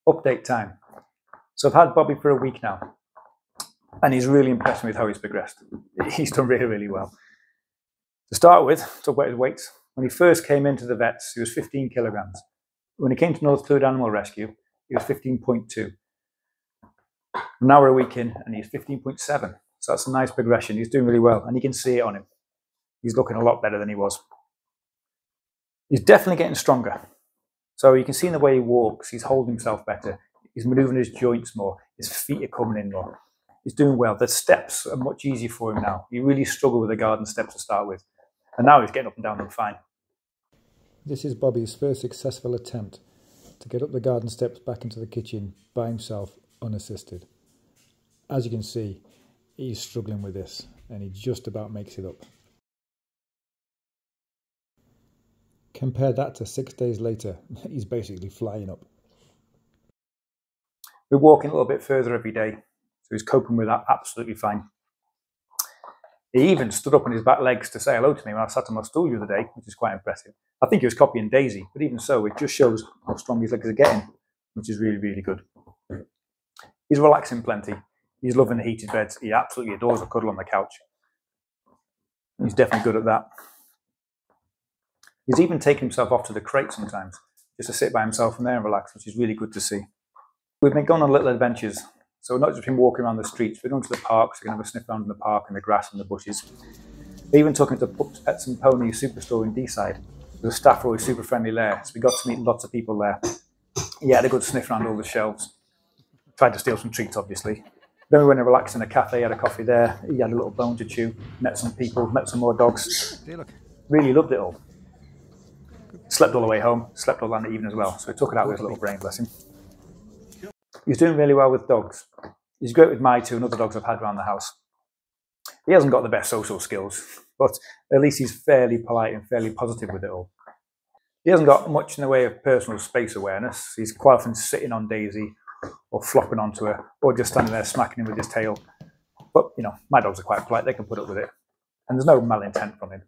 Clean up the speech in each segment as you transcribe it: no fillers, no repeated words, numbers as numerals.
Update time. So I've had Bobby for a week now, and he's really impressed me with how he's progressed. He's done really, really well. To start with, talk about his weights. When he first came into the vets, he was 15 kilograms. When he came to North Fluid Animal Rescue, he was 15.2. Now we're a week in, and he's 15.7. So that's a nice progression. He's doing really well, and you can see it on him. He's looking a lot better than he was. He's definitely getting stronger. So you can see in the way he walks, he's holding himself better. He's maneuvering his joints more. His feet are coming in more. He's doing well. The steps are much easier for him now. He really struggled with the garden steps to start with. And now he's getting up and down them fine. This is Bobby's first successful attempt to get up the garden steps back into the kitchen by himself, unassisted. As you can see, he's struggling with this, and he just about makes it up. Compare that to 6 days later, he's basically flying up. We're walking a little bit further every day, so he's coping with that absolutely fine. He even stood up on his back legs to say hello to me when I sat on my stool the other day, which is quite impressive. I think he was copying Daisy, but even so, it just shows how strong his legs are getting, which is really, really good. He's relaxing plenty. He's loving the heated beds. He absolutely adores a cuddle on the couch. He's definitely good at that. He's even taken himself off to the crate sometimes, just to sit by himself in there and relax, which is really good to see. We've been going on little adventures. So not just been walking around the streets, we're going to the parks, we're going to have a sniff around in the park and the grass and the bushes. We even took him to Pups, Pets and Ponies superstore in D-side. The staff were always super friendly there, so we got to meet lots of people there. He had a good sniff around all the shelves. Tried to steal some treats, obviously. Then we went and relaxed in a cafe, had a coffee there. He had a little bone to chew, met some people, met some more dogs. Really loved it all. Slept all the way home, slept all that evening as well, so we took it out with his little brain, bless him. He's doing really well with dogs. He's great with my two and other dogs I've had around the house. He hasn't got the best social skills, but at least he's fairly polite and fairly positive with it all. He hasn't got much in the way of personal space awareness. He's quite often sitting on Daisy or flopping onto her or just standing there smacking him with his tail. But, you know, my dogs are quite polite. They can put up with it. And there's no malintent from him.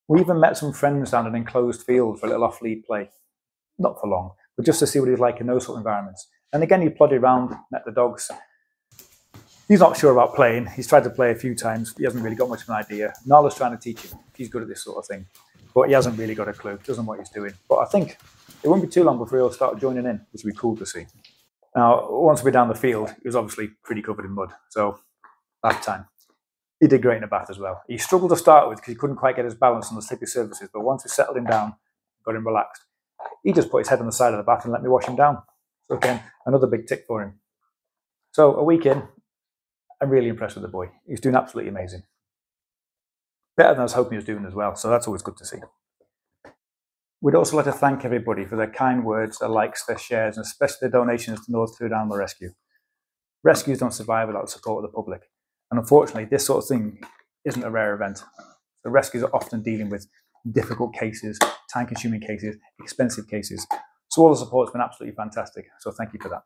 We even met some friends down an enclosed field for a little off-lead play. Not for long, but just to see what he's like in those sort of environments. And again, he plodded around, met the dogs. He's not sure about playing. He's tried to play a few times. He hasn't really got much of an idea. Nahla's trying to teach him. He's good at this sort of thing. But he hasn't really got a clue. Doesn't know what he's doing. But I think it won't be too long before he'll start joining in, which would be cool to see. Now, once we're down the field, he was obviously pretty covered in mud. So, bath time. He did great in the bath as well. He struggled to start with because he couldn't quite get his balance on the slippery surfaces. But once we settled him down, got him relaxed, he just put his head on the side of the bath and let me wash him down. So again, another big tick for him. So a week in, I'm really impressed with the boy. He's doing absolutely amazing. Better than I was hoping he was doing as well, so that's always good to see. We'd also like to thank everybody for their kind words, their likes, their shares, and especially their donations to North Fluid Animal Rescue. Rescues don't survive without the support of the public. And unfortunately, this sort of thing isn't a rare event. The rescues are often dealing with difficult cases, time-consuming cases, expensive cases. So all the support's been absolutely fantastic. So thank you for that.